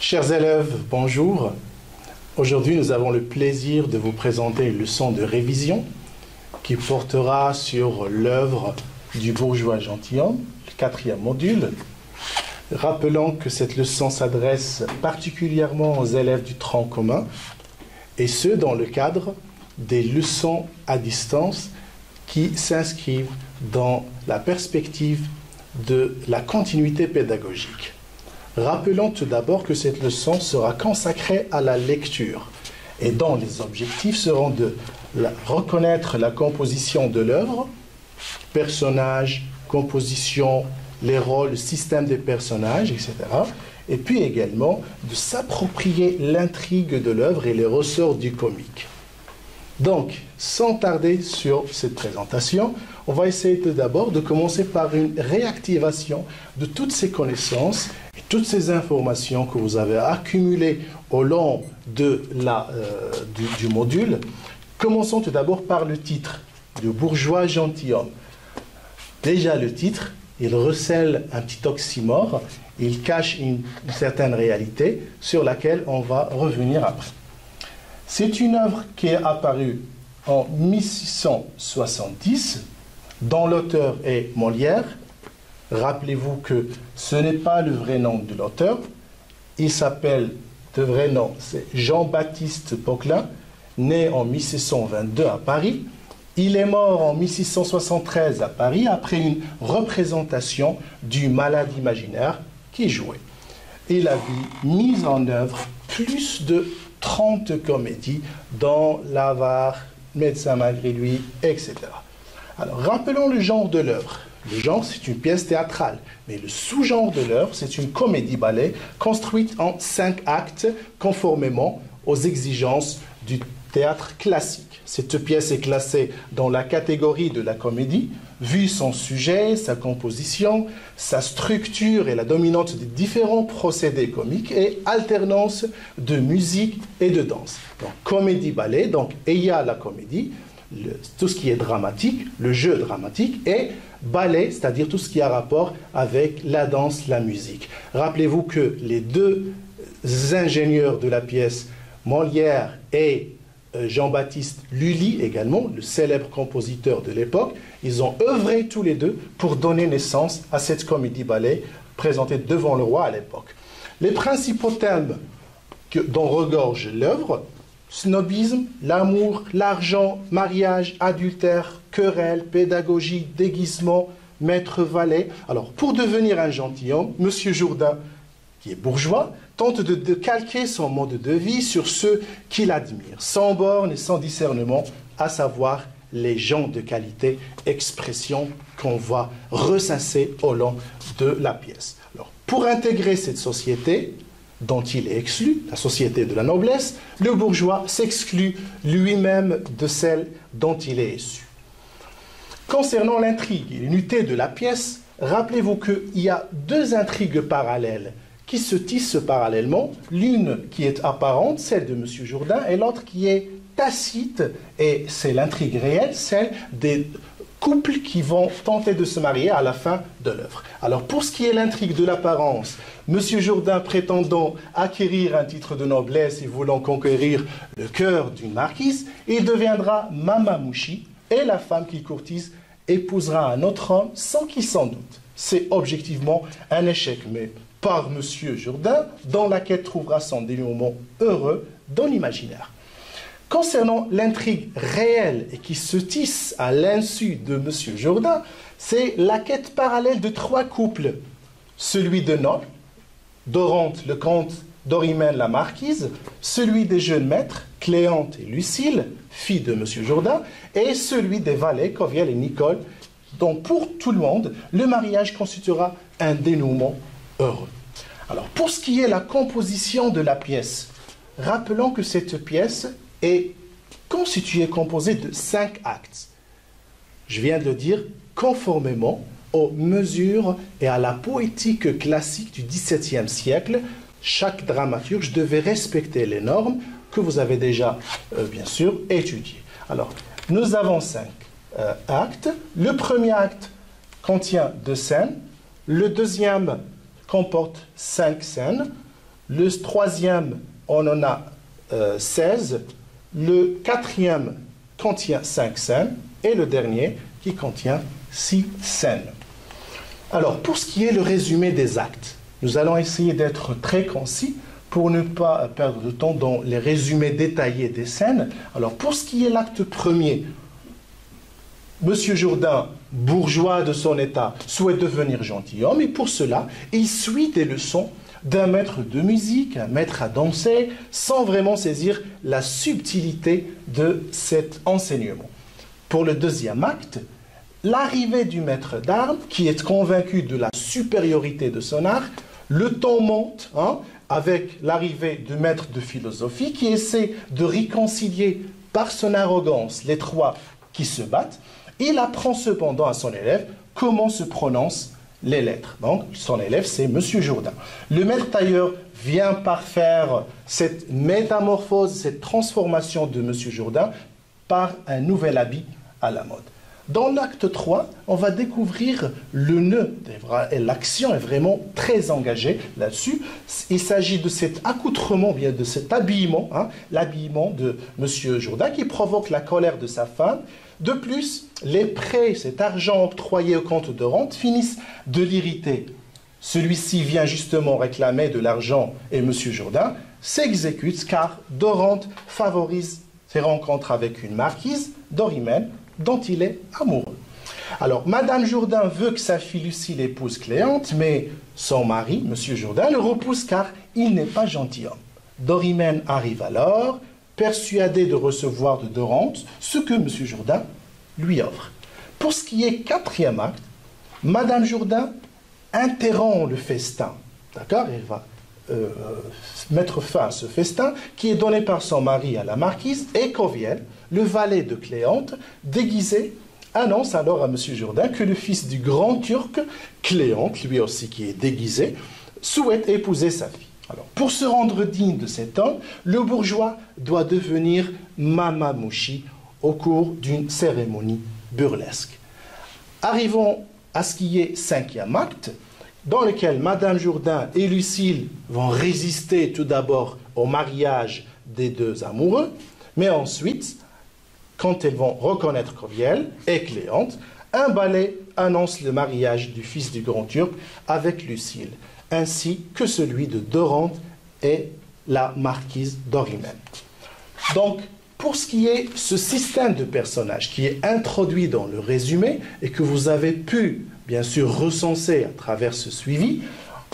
Chers élèves, bonjour. Aujourd'hui, nous avons le plaisir de vous présenter une leçon de révision qui portera sur l'œuvre du bourgeois gentilhomme, le 4e module. Rappelons que cette leçon s'adresse particulièrement aux élèves du tronc commun, et ce, dans le cadre des leçons à distance qui s'inscrivent dans la perspective de la continuité pédagogique. Rappelons tout d'abord que cette leçon sera consacrée à la lecture et dont les objectifs seront de reconnaître la composition de l'œuvre, personnages, composition, les rôles, le système des personnages, etc. Et puis également de s'approprier l'intrigue de l'œuvre et les ressorts du comique. Donc, sans tarder sur cette présentation, on va essayer tout d'abord de commencer par une réactivation de toutes ces connaissances et toutes ces informations que vous avez accumulées au long de du module. Commençons tout d'abord par le titre, le bourgeois gentilhomme. Déjà le titre, il recèle un petit oxymore, il cache une certaine réalité sur laquelle on va revenir après. C'est une œuvre qui est apparue en 1670, dont l'auteur est Molière. Rappelez-vous que ce n'est pas le vrai nom de l'auteur. Il s'appelle, de vrai nom, c'est Jean-Baptiste Poquelin, né en 1622 à Paris. Il est mort en 1673 à Paris après une représentation du Malade imaginaire qui jouait. Il avait mis en œuvre plus de 30 comédies, dont L'Avare, Médecin malgré lui, etc. Alors, rappelons le genre de l'œuvre. Le genre, c'est une pièce théâtrale, mais le sous-genre de l'œuvre, c'est une comédie-ballet construite en 5 actes, conformément aux exigences du théâtre classique. Cette pièce est classée dans la catégorie de la comédie, vu son sujet, sa composition, sa structure et la dominante des différents procédés comiques et alternance de musique et de danse. Donc, comédie-ballet, donc il y a la comédie, tout ce qui est dramatique, le jeu dramatique, et ballet, c'est-à-dire tout ce qui a rapport avec la danse, la musique. Rappelez-vous que les deux ingénieurs de la pièce, Molière et Jean-Baptiste Lully également, le célèbre compositeur de l'époque, ils ont œuvré tous les deux pour donner naissance à cette comédie-ballet présentée devant le roi à l'époque. Les principaux thèmes dont regorge l'œuvre: snobisme, l'amour, l'argent, mariage, adultère, querelle, pédagogie, déguisement, maître-valet. Alors, pour devenir un gentilhomme, M. Jourdain, qui est bourgeois, tente de calquer son mode de vie sur ceux qu'il admire, sans borne et sans discernement, à savoir les gens de qualité, expression qu'on va ressasser au long de la pièce. Alors, pour intégrer cette société dont il est exclu, la société de la noblesse, le bourgeois s'exclut lui-même de celle dont il est issu. Concernant l'intrigue et l'unité de la pièce, rappelez-vous qu'il y a deux intrigues parallèles qui se tissent parallèlement, l'une qui est apparente, celle de M. Jourdain, et l'autre qui est tacite, et c'est l'intrigue réelle, celle des couples qui vont tenter de se marier à la fin de l'œuvre. Alors, pour ce qui est l'intrigue de l'apparence, M. Jourdain prétendant acquérir un titre de noblesse et voulant conquérir le cœur d'une marquise, il deviendra Mamamouchi, et la femme qu'il courtise épousera un autre homme sans qu'il s'en doute. C'est objectivement un échec, mais par M. Jourdain, dont la quête trouvera son dénouement heureux dans l'imaginaire. Concernant l'intrigue réelle et qui se tisse à l'insu de M. Jourdain, c'est la quête parallèle de 3 couples. Celui de Nol, Dorante le comte, Dorimène la marquise, celui des jeunes maîtres, Cléante et Lucile, fille de M. Jourdain, et celui des valets, Coviel et Nicole, dont pour tout le monde, le mariage constituera un dénouement heureux. Alors, pour ce qui est la composition de la pièce, rappelons que cette pièce est composée de 5 actes. Je viens de le dire, conformément aux mesures et à la poétique classique du XVIIe siècle, chaque dramaturge devait respecter les normes que vous avez déjà, bien sûr, étudiées. Alors, nous avons 5 actes. Le premier acte contient 2 scènes. Le deuxième comporte 5 scènes. Le troisième, on en a 16. Le quatrième contient 5 scènes. Et le dernier qui contient 6 scènes. Alors, pour ce qui est le résumé des actes, nous allons essayer d'être très concis pour ne pas perdre de temps dans les résumés détaillés des scènes. Alors, pour ce qui est l'acte premier, Monsieur Jourdain, bourgeois de son état, souhaite devenir gentilhomme et pour cela, il suit des leçons d'un maître de musique, un maître à danser, sans vraiment saisir la subtilité de cet enseignement. Pour le deuxième acte, l'arrivée du maître d'armes, qui est convaincu de la supériorité de son art, le ton monte avec l'arrivée du maître de philosophie qui essaie de réconcilier par son arrogance les trois qui se battent. Il apprend cependant à son élève comment se prononcent les lettres. Donc, son élève, c'est Monsieur Jourdain. Le maître tailleur vient parfaire cette métamorphose, cette transformation de Monsieur Jourdain par un nouvel habit à la mode. Dans l'acte 3, on va découvrir le nœud, et l'action est vraiment très engagée là-dessus. Il s'agit de cet accoutrement, bien de cet habillement, l'habillement de Monsieur Jourdain qui provoque la colère de sa femme. De plus, les prêts, cet argent octroyé au comte de rente, finissent de l'irriter. Celui-ci vient justement réclamer de l'argent et Monsieur Jourdain s'exécute car Dorante favorise ses rencontres avec une marquise, Dorimène, dont il est amoureux. Alors, Madame Jourdain veut que sa fille Lucile épouse Cléante, mais son mari, Monsieur Jourdain, le repousse car il n'est pas gentilhomme. Dorimène arrive alors, persuadé de recevoir de Dorante ce que Monsieur Jourdain lui offre. Pour ce qui est quatrième acte, Madame Jourdain interrompt le festin. D'accord? Elle va mettre fin à ce festin qui est donné par son mari à la marquise et Coviel, le valet de Cléante, déguisé, annonce alors à M. Jourdain que le fils du grand Turc, Cléante, lui aussi qui est déguisé, souhaite épouser sa fille. Alors, pour se rendre digne de cet homme, le bourgeois doit devenir mamamouchi au cours d'une cérémonie burlesque. Arrivons à ce qui est cinquième acte, dans lequel Madame Jourdain et Lucile vont résister tout d'abord au mariage des deux amoureux, mais ensuite, quand elles vont reconnaître Coviel et Cléante, un ballet annonce le mariage du fils du grand Turc avec Lucile, ainsi que celui de Dorante et la marquise Dorimène. Donc, pour ce qui est ce système de personnages qui est introduit dans le résumé et que vous avez pu, bien sûr, recenser à travers ce suivi,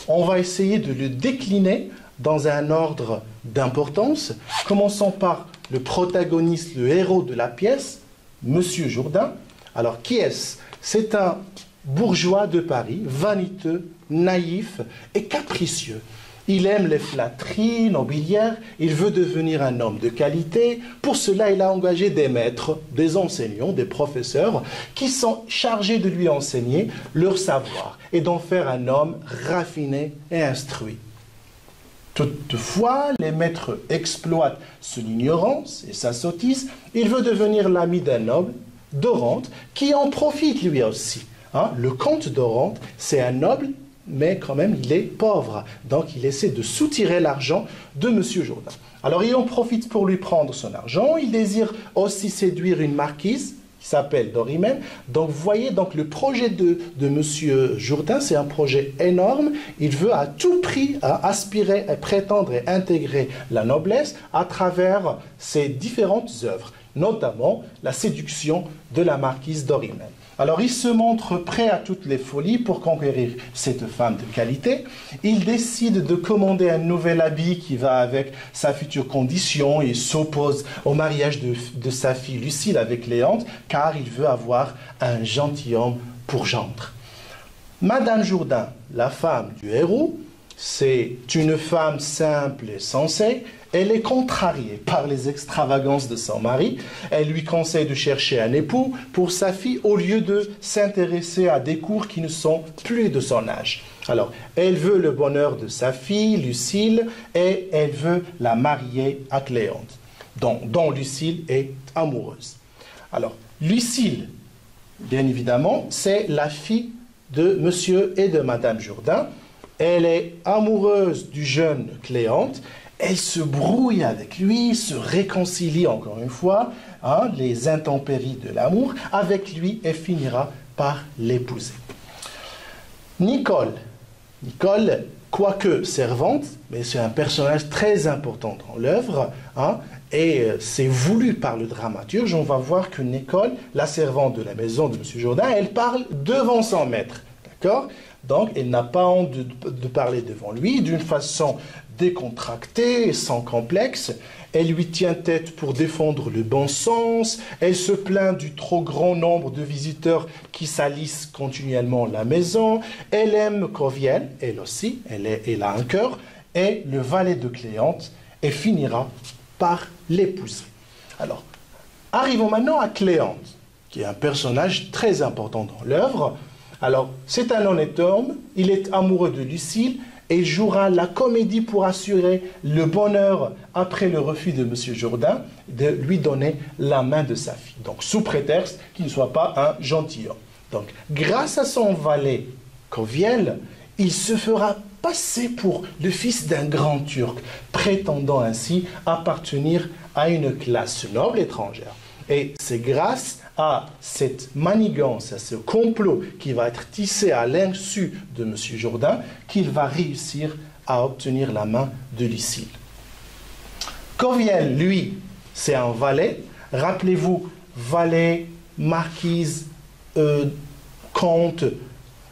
on va essayer de le décliner dans un ordre d'importance, commençant par le protagoniste, le héros de la pièce, Monsieur Jourdain. Alors, qui est-ce? C'est un bourgeois de Paris, vaniteux, naïf et capricieux. Il aime les flatteries nobiliaires, il veut devenir un homme de qualité. Pour cela, il a engagé des maîtres, des enseignants, des professeurs qui sont chargés de lui enseigner leur savoir et d'en faire un homme raffiné et instruit. Toutefois, les maîtres exploitent son ignorance et sa sottise. Il veut devenir l'ami d'un noble, Dorante, qui en profite lui aussi. Le comte Dorante, c'est un noble, mais quand même, il est pauvre. Donc, il essaie de soutirer l'argent de M. Jourdain. Alors, il en profite pour lui prendre son argent. Il désire aussi séduire une marquise qui s'appelle Dorimène. Donc, vous voyez, donc, le projet de M. Jourdain, c'est un projet énorme. Il veut à tout prix aspirer, prétendre et intégrer la noblesse à travers ses différentes œuvres, notamment la séduction de la marquise Dorimène. Alors, il se montre prêt à toutes les folies pour conquérir cette femme de qualité. Il décide de commander un nouvel habit qui va avec sa future condition et s'oppose au mariage de sa fille Lucile avec Cléante, car il veut avoir un gentilhomme pour gendre. Madame Jourdain, la femme du héros, c'est une femme simple et sensée. Elle est contrariée par les extravagances de son mari. Elle lui conseille de chercher un époux pour sa fille au lieu de s'intéresser à des cours qui ne sont plus de son âge. Alors, elle veut le bonheur de sa fille, Lucile, et elle veut la marier à Cléante, dont Lucile est amoureuse. Alors, Lucile, bien évidemment, c'est la fille de Monsieur et de Madame Jourdain. Elle est amoureuse du jeune Cléante. Elle se brouille avec lui, se réconcilie encore une fois, hein, les intempéries de l'amour avec lui et finira par l'épouser. Nicole, quoique servante, mais c'est un personnage très important dans l'œuvre, hein, et c'est voulu par le dramaturge. On va voir que Nicole, la servante de la maison de M. Jourdain, elle parle devant son maître, d'accord? Donc, elle n'a pas honte de parler devant lui d'une façon décontractée, sans complexe. Elle lui tient tête pour défendre le bon sens. Elle se plaint du trop grand nombre de visiteurs qui salissent continuellement la maison. Elle aime Coviel, elle aussi, elle a un cœur, et le valet de Cléante, et finira par l'épouser. Alors, arrivons maintenant à Cléante, qui est un personnage très important dans l'œuvre. Alors, c'est un honnête homme, il est amoureux de Lucile, et il jouera la comédie pour assurer le bonheur après le refus de M. Jourdain de lui donner la main de sa fille. Donc, sous prétexte qu'il ne soit pas un gentilhomme. Donc, grâce à son valet Coviel, il se fera passer pour le fils d'un grand Turc, prétendant ainsi appartenir à une classe noble étrangère. Et c'est grâce à cette manigance, à ce complot qui va être tissé à l'insu de M. Jourdain, qu'il va réussir à obtenir la main de Lucile. Coviel, lui, c'est un valet. Rappelez-vous, valet, marquise, comte,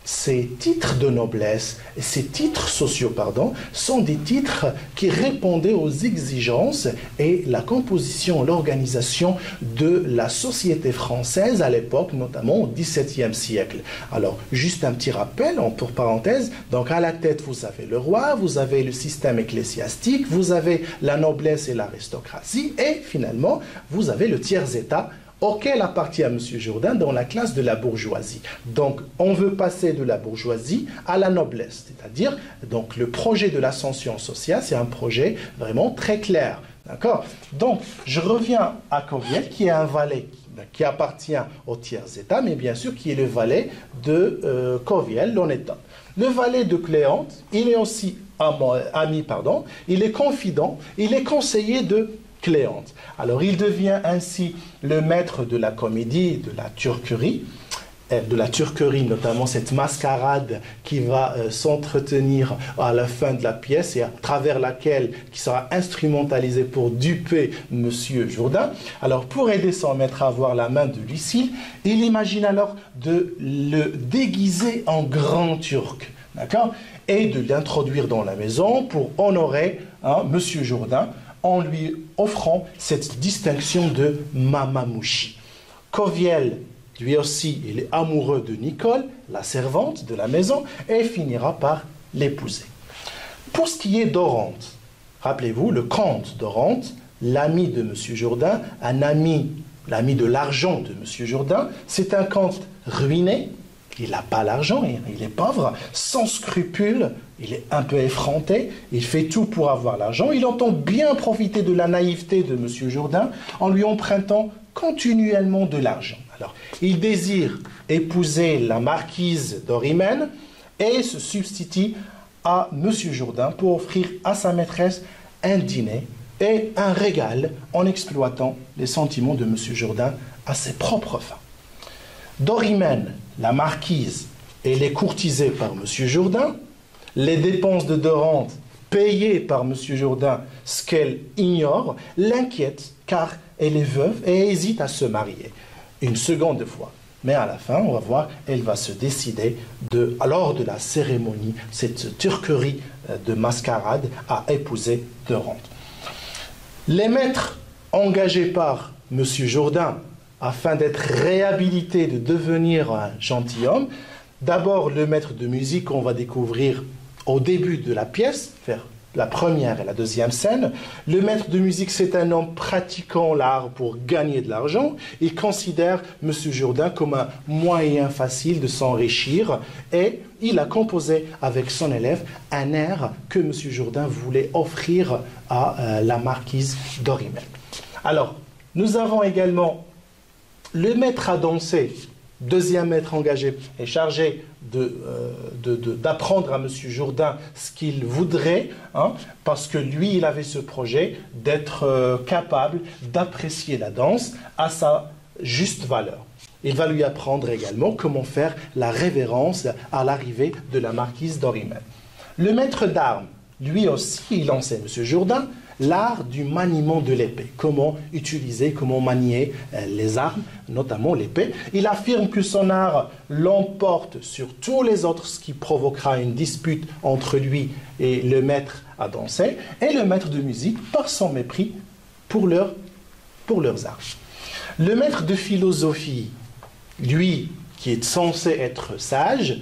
ces titres de noblesse, ces titres sociaux, pardon, sont des titres qui répondaient aux exigences et la composition, l'organisation de la société française à l'époque, notamment au XVIIe siècle. Alors, juste un petit rappel, pour parenthèse, donc à la tête, vous avez le roi, vous avez le système ecclésiastique, vous avez la noblesse et l'aristocratie, et finalement, vous avez le tiers-état, auquel appartient M. Jourdain dans la classe de la bourgeoisie. Donc, on veut passer de la bourgeoisie à la noblesse, c'est-à-dire, donc, le projet de l'ascension sociale, c'est un projet vraiment très clair, d'accord? Donc, je reviens à Coviel, qui est un valet qui appartient au tiers-état, mais bien sûr, qui est le valet de Coviel, l'honnête homme. Le valet de Cléante, il est aussi il est confident, il est conseiller de Cléante. Alors, il devient ainsi le maître de la comédie, de la turquerie, notamment cette mascarade qui va s'entretenir à la fin de la pièce et à travers laquelle qui sera instrumentalisée pour duper M. Jourdain. Alors, pour aider son maître à avoir la main de Lucile, il imagine alors de le déguiser en grand turc, d'accord, et de l'introduire dans la maison pour honorer M. Jourdain, en lui offrant cette distinction de Mamamouchi. Coviel, lui aussi, il est amoureux de Nicole, la servante de la maison, et finira par l'épouser. Pour ce qui est d'Oronte, rappelez-vous, le comte d'Oronte, l'ami de M. Jourdain, l'ami de l'argent de M. Jourdain, c'est un comte ruiné, il n'a pas l'argent, il est pauvre, sans scrupules, il est un peu effronté, il fait tout pour avoir l'argent, il entend bien profiter de la naïveté de M. Jourdain en lui empruntant continuellement de l'argent. Alors, il désire épouser la marquise d'Orimène et se substitue à M. Jourdain pour offrir à sa maîtresse un dîner et un régal en exploitant les sentiments de M. Jourdain à ses propres fins. Dorimène, la marquise, elle est courtisée par M. Jourdain. Les dépenses de Dorante, payées par M. Jourdain, ce qu'elle ignore, l'inquiète car elle est veuve et hésite à se marier une seconde fois. Mais à la fin, on va voir, elle va se décider, lors de la cérémonie, cette turquerie de mascarade, à épouser Dorante. Les maîtres engagés par M. Jourdain afin d'être réhabilité, de devenir un gentilhomme. D'abord, le maître de musique, on va découvrir au début de la pièce, vers la première et la deuxième scène. Le maître de musique, c'est un homme pratiquant l'art pour gagner de l'argent. Il considère M. Jourdain comme un moyen facile de s'enrichir et il a composé avec son élève un air que M. Jourdain voulait offrir à la marquise d'Orimène. Alors, nous avons également le maître à danser deuxième maître engagé est chargé d'apprendre à M. Jourdain ce qu'il voudrait, hein, parce que lui, il avait ce projet d'être capable d'apprécier la danse à sa juste valeur. Il va lui apprendre également comment faire la révérence à l'arrivée de la marquise d'Orimel. Le maître d'armes, lui aussi, il enseigne M. Jourdain l'art du maniement de l'épée, comment utiliser, comment manier les armes, notamment l'épée. Il affirme que son art l'emporte sur tous les autres, ce qui provoquera une dispute entre lui et le maître à danser, et le maître de musique par son mépris pour leurs arts. Le maître de philosophie, lui, qui est censé être sage,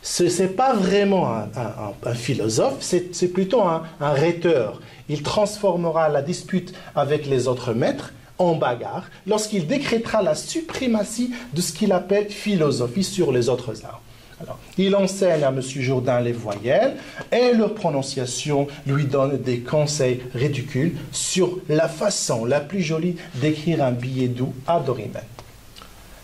ce n'est pas vraiment un philosophe, c'est plutôt un rhéteur. Il transformera la dispute avec les autres maîtres en bagarre lorsqu'il décrétera la suprématie de ce qu'il appelle philosophie sur les autres arts. Alors, il enseigne à M. Jourdain les voyelles et leur prononciation lui donne des conseils ridicules sur la façon la plus jolie d'écrire un billet doux à Dorimel.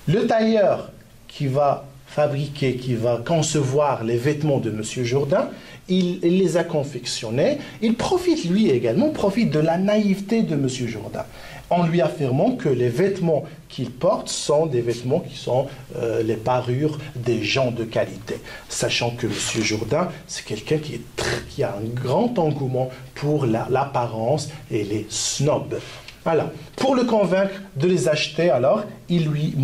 Le tailleur qui va fabriquer, qui va concevoir les vêtements de M. Jourdain, il les a confectionnés. Il profite, lui également, de la naïveté de M. Jourdain, en lui affirmant que les vêtements qu'il porte sont des vêtements qui sont les parures des gens de qualité. Sachant que M. Jourdain, c'est quelqu'un qui a un grand engouement pour l'apparence et les snobs. Voilà. Pour le convaincre de les acheter, alors, il lui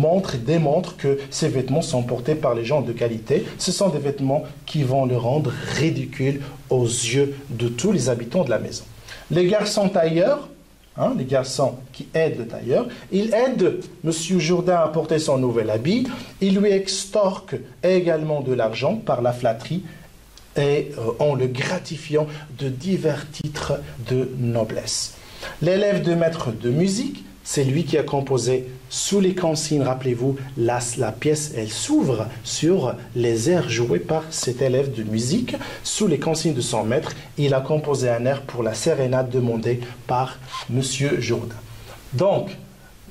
démontre que ces vêtements sont portés par les gens de qualité. Ce sont des vêtements qui vont le rendre ridicule aux yeux de tous les habitants de la maison. Les garçons tailleurs, hein, les garçons qui aident le tailleur, ils aident M. Jourdain à porter son nouvel habit. Ils lui extorquent également de l'argent par la flatterie et en le gratifiant de divers titres de noblesse. L'élève de maître de musique, c'est lui qui a composé sous les consignes, rappelez-vous, la pièce, elle s'ouvre sur les airs joués par cet élève de musique. Sous les consignes de son maître, il a composé un air pour la sérénade demandée par M. Jourdain. Donc,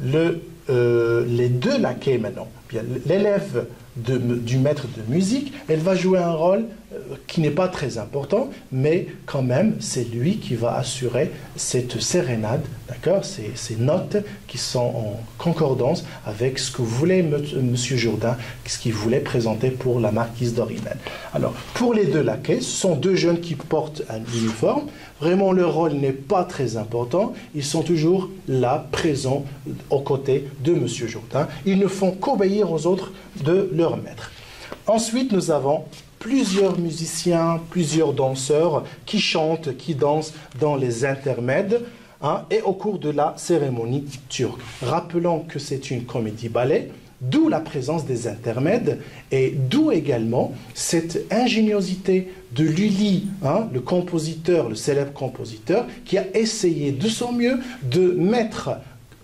les deux laquais maintenant, l'élève du maître de musique, elle va jouer un rôle qui n'est pas très important, mais quand même, c'est lui qui va assurer cette sérénade, d'accord, ces notes qui sont en concordance avec ce que voulait M. Jourdain, ce qu'il voulait présenter pour la marquise d'Orimel. Alors, pour les deux laquais, ce sont deux jeunes qui portent un uniforme. Vraiment, leur rôle n'est pas très important. Ils sont toujours là, présents, aux côtés de M. Jourdain. Ils ne font qu'obéir aux autres de leur maître. Ensuite, nous avons plusieurs musiciens, plusieurs danseurs qui chantent, qui dansent dans les intermèdes, hein, et au cours de la cérémonie turque. Rappelons que c'est une comédie-ballet, d'où la présence des intermèdes et d'où également cette ingéniosité de Lully, hein, le compositeur, le célèbre compositeur, qui a essayé de son mieux de mettre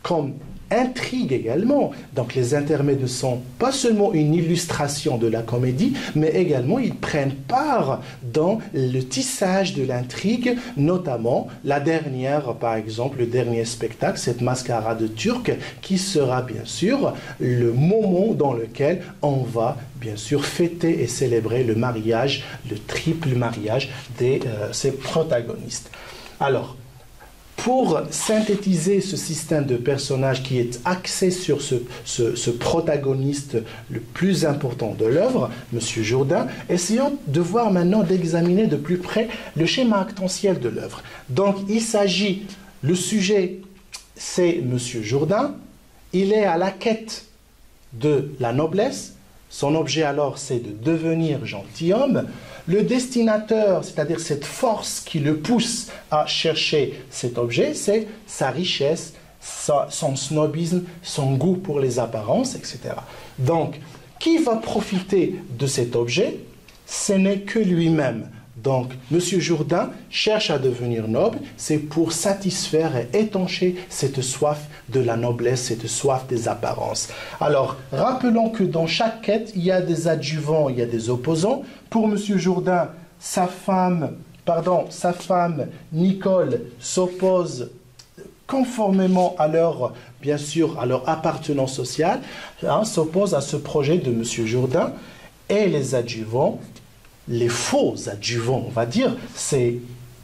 comme intrigue également. Donc les intermèdes ne sont pas seulement une illustration de la comédie, mais également ils prennent part dans le tissage de l'intrigue, notamment la dernière, par exemple, le dernier spectacle, cette mascarade turque, qui sera bien sûr le moment dans lequel on va bien sûr fêter et célébrer le mariage, le triple mariage de ces protagonistes. Alors, pour synthétiser ce système de personnages qui est axé sur ce protagoniste le plus important de l'œuvre, M. Jourdain, essayons de voir maintenant, d'examiner de plus près le schéma actantiel de l'œuvre. Donc, il s'agit, le sujet, c'est M. Jourdain, il est à la quête de la noblesse, son objet alors c'est de devenir gentilhomme. Le destinateur, c'est-à-dire cette force qui le pousse à chercher cet objet, c'est sa richesse, son snobisme, son goût pour les apparences, etc. Donc, qui va profiter de cet objet? Ce n'est que lui-même. Donc, M. Jourdain cherche à devenir noble, c'est pour satisfaire et étancher cette soif de la noblesse, cette soif des apparences. Alors, rappelons que dans chaque quête, il y a des adjuvants, il y a des opposants. Pour M. Jourdain, sa femme Nicole s'oppose conformément à leur, bien sûr, à leur appartenance sociale, s'opposent à ce projet de M. Jourdain. Et les adjuvants, les faux adjuvants, on va dire, c'est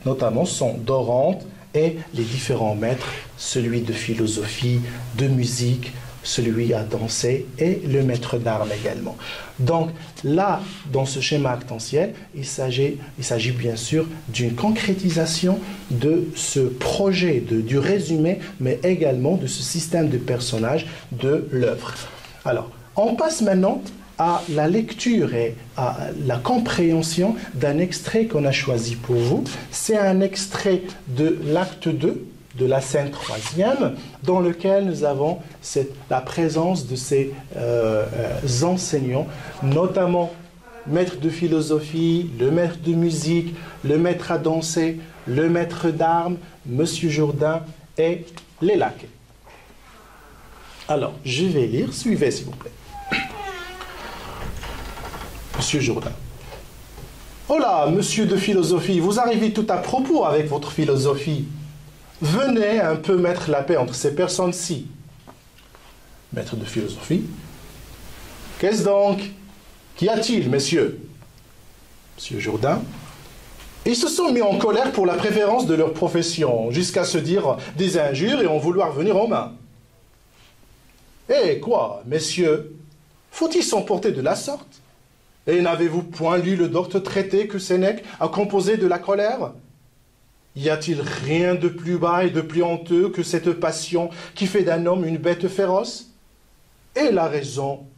notamment sont Dorante et les différents maîtres, celui de philosophie, de musique, celui à danser et le maître d'armes également. Donc là, dans ce schéma actentiel, il s'agit bien sûr d'une concrétisation de ce projet, du résumé, mais également de ce système de personnages de l'œuvre. Alors, on passe maintenant à la lecture et à la compréhension d'un extrait qu'on a choisi pour vous. C'est un extrait de l'acte 2 de la scène 3e, dans lequel nous avons la présence de ces enseignants, notamment maître de philosophie, le maître de musique, le maître à danser, le maître d'armes, Monsieur Jourdain et les laquais. Alors, je vais lire, suivez s'il vous plaît. Monsieur Jourdain. Oh là, monsieur de philosophie, vous arrivez tout à propos avec votre philosophie. Venez un peu mettre la paix entre ces personnes-ci. Maître de philosophie. Qu'est-ce donc? Qu'y a-t-il, messieurs? Monsieur Jourdain. Ils se sont mis en colère pour la préférence de leur profession, jusqu'à se dire des injures et en vouloir venir en main. Eh quoi, messieurs, faut-il s'emporter de la sorte? Et n'avez-vous point lu le docte traité que Sénèque a composé de la colère? Y a-t-il rien de plus bas et de plus honteux que cette passion qui fait d'un homme une bête féroce? Et la raison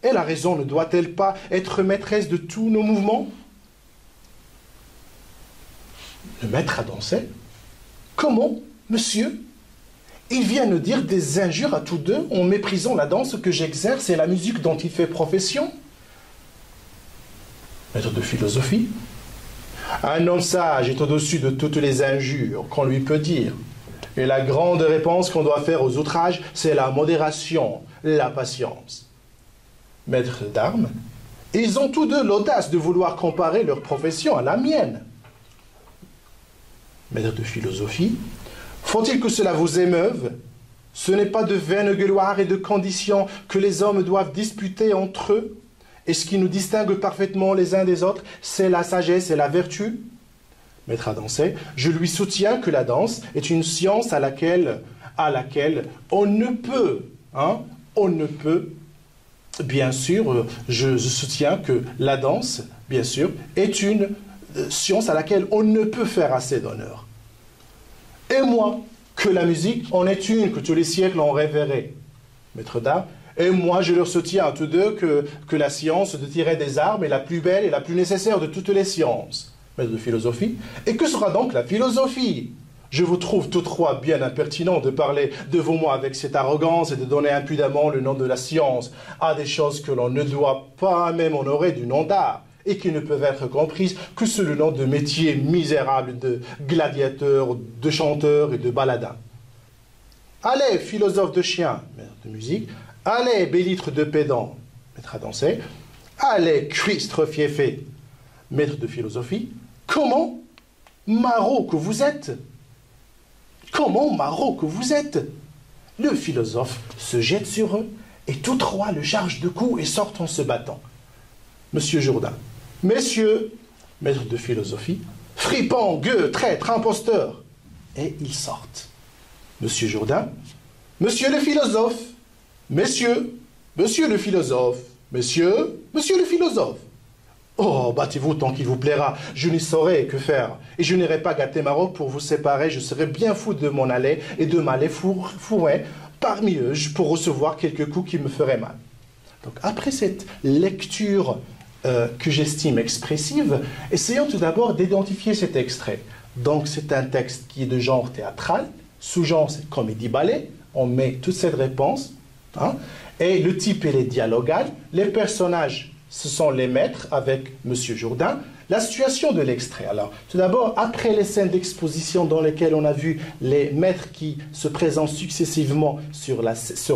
ne doit-elle pas être maîtresse de tous nos mouvements? Le maître a dansé? Comment, monsieur? Il vient nous dire des injures à tous deux en méprisant la danse que j'exerce et la musique dont il fait profession? Maître de philosophie. Un homme sage est au-dessus de toutes les injures qu'on lui peut dire. Et la grande réponse qu'on doit faire aux outrages, c'est la modération, la patience. Maître d'armes, ils ont tous deux l'audace de vouloir comparer leur profession à la mienne. Maître de philosophie, faut-il que cela vous émeuve? Ce n'est pas de vaine gloire et de conditions que les hommes doivent disputer entre eux. Et ce qui nous distingue parfaitement les uns des autres, c'est la sagesse et la vertu. Maître à danser, je lui soutiens que la danse est une science à laquelle on ne peut, bien sûr, je soutiens que la danse, bien sûr, est une science à laquelle on ne peut faire assez d'honneur. Et moi, que la musique en est une que tous les siècles ont révérée. Maître d'art, et moi, je leur soutiens à tous deux que la science de tirer des armes est la plus belle et la plus nécessaire de toutes les sciences. Maître de philosophie. Et que sera donc la philosophie? Je vous trouve tous trois bien impertinents de parler devant moi avec cette arrogance et de donner impudemment le nom de la science à des choses que l'on ne doit pas même honorer du nom d'art et qui ne peuvent être comprises que sous le nom de métier misérable de gladiateur, de chanteur et de baladin. Allez, philosophe de chien, maître de musique. Allez, bélître de pédant, maître à danser. Allez, cuistre fiefé, maître de philosophie. Comment, maraud que vous êtes? Comment, maraud que vous êtes? Le philosophe se jette sur eux et tous trois le chargent de coups et sortent en se battant. Monsieur Jourdain. Messieurs, maître de philosophie, fripons, gueux, traîtres, imposteurs. Et ils sortent. Monsieur Jourdain. Monsieur le philosophe. Messieurs, monsieur le philosophe, monsieur le philosophe. Oh, battez-vous tant qu'il vous plaira, je n'y saurais que faire. Et je n'irai pas gâter ma robe pour vous séparer, je serais bien fou de m'en aller et de m'aller fourrer parmi eux pour recevoir quelques coups qui me feraient mal. Donc après cette lecture que j'estime expressive, essayons tout d'abord d'identifier cet extrait. Donc c'est un texte qui est de genre théâtral, sous-genre c'est comédie-ballet, on met toute cette réponse. Et le type, il est dialogal. Les personnages, ce sont les maîtres avec M. Jourdain. La situation de l'extrait. Alors, tout d'abord, après les scènes d'exposition dans lesquelles on a vu les maîtres qui se présentent successivement sur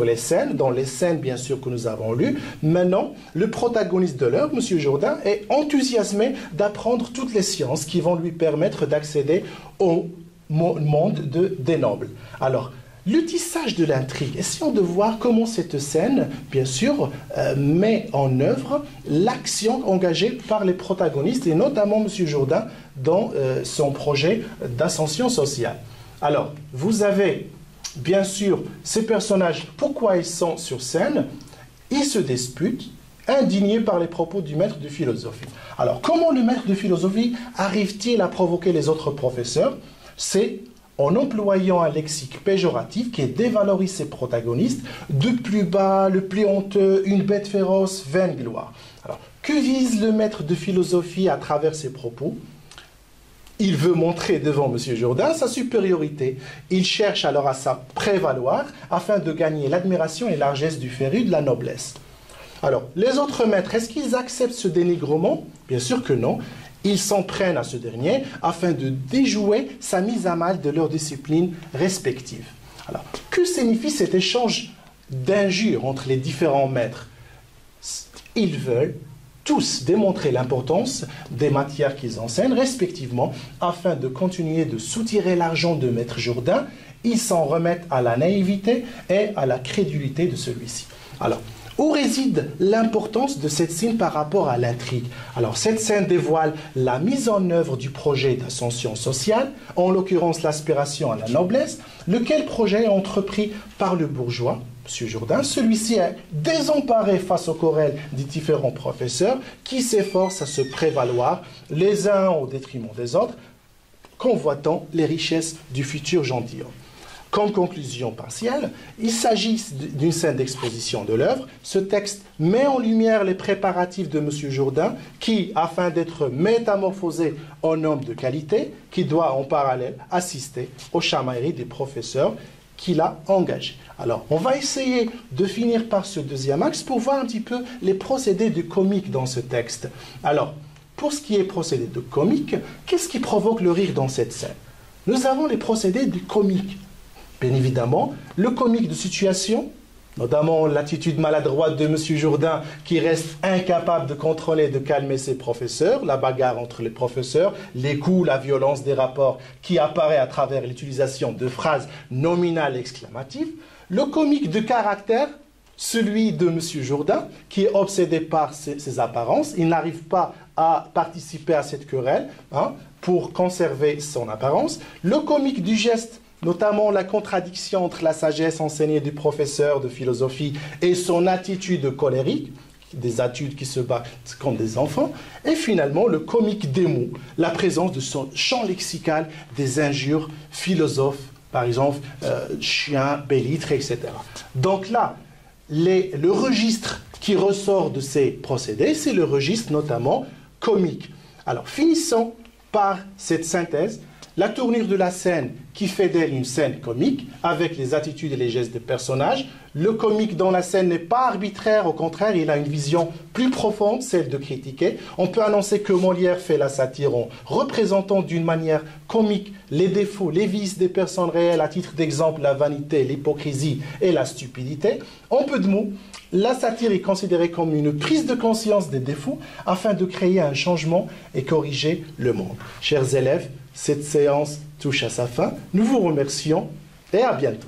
les scènes, dans les scènes, bien sûr, que nous avons lues, maintenant, le protagoniste de l'œuvre, M. Jourdain, est enthousiasmé d'apprendre toutes les sciences qui vont lui permettre d'accéder au monde des nobles. Alors, le tissage de l'intrigue, essayons de voir comment cette scène, bien sûr, met en œuvre l'action engagée par les protagonistes, et notamment M. Jourdain dans son projet d'ascension sociale. Alors, vous avez, bien sûr, ces personnages, pourquoi ils sont sur scène? Ils se disputent, indignés par les propos du maître de philosophie. Alors, comment le maître de philosophie arrive-t-il à provoquer les autres professeurs? C'est en employant un lexique péjoratif qui dévalorise ses protagonistes, de plus bas, le plus honteux, une bête féroce, vaine gloire. Alors, que vise le maître de philosophie à travers ses propos? Il veut montrer devant M. Jourdain sa supériorité. Il cherche alors à sa prévaloir afin de gagner l'admiration et la largesse du féru de la noblesse. Alors, les autres maîtres, est-ce qu'ils acceptent ce dénigrement? Bien sûr que non. Ils s'en prennent à ce dernier afin de déjouer sa mise à mal de leurs disciplines respectives. Alors, que signifie cet échange d'injures entre les différents maîtres? Ils veulent tous démontrer l'importance des matières qu'ils enseignent respectivement afin de continuer de soutirer l'argent de maître Jourdain. Ils s'en remettent à la naïveté et à la crédulité de celui-ci. Alors, où réside l'importance de cette scène par rapport à l'intrigue? Alors, cette scène dévoile la mise en œuvre du projet d'ascension sociale, en l'occurrence l'aspiration à la noblesse, lequel projet est entrepris par le bourgeois, M. Jourdain. Celui-ci est désemparé face aux querelles des différents professeurs qui s'efforcent à se prévaloir les uns au détriment des autres, convoitant les richesses du futur gentilhomme. Comme conclusion partielle, il s'agit d'une scène d'exposition de l'œuvre. Ce texte met en lumière les préparatifs de M. Jourdain qui, afin d'être métamorphosé en homme de qualité, qui doit en parallèle assister aux chamailleries des professeurs qu'il a engagés. Alors, on va essayer de finir par ce deuxième axe pour voir un petit peu les procédés du comique dans ce texte. Alors, pour ce qui est procédé de comique, qu'est-ce qui provoque le rire dans cette scène? Nous avons les procédés du comique. Bien évidemment, le comique de situation, notamment l'attitude maladroite de M. Jourdain qui reste incapable de contrôler et de calmer ses professeurs, la bagarre entre les professeurs, les coups, la violence des rapports qui apparaît à travers l'utilisation de phrases nominales et exclamatives, le comique de caractère, celui de M. Jourdain qui est obsédé par ses apparences, il n'arrive pas à participer à cette querelle pour conserver son apparence, le comique du geste, notamment la contradiction entre la sagesse enseignée du professeur de philosophie et son attitude colérique, des adultes qui se battent comme des enfants, et finalement le comique des mots, la présence de son champ lexical des injures philosophes, par exemple chien, bélître, etc. Donc là, le registre qui ressort de ces procédés, c'est le registre notamment comique. Alors finissons par cette synthèse. La tournure de la scène qui fait d'elle une scène comique, avec les attitudes et les gestes des personnages. Le comique dans la scène n'est pas arbitraire, au contraire, il a une vision plus profonde, celle de critiquer. On peut annoncer que Molière fait la satire en représentant d'une manière comique les défauts, les vices des personnes réelles, à titre d'exemple la vanité, l'hypocrisie et la stupidité. En peu de mots, la satire est considérée comme une prise de conscience des défauts afin de créer un changement et corriger le monde. Chers élèves, cette séance touche à sa fin. Nous vous remercions et à bientôt.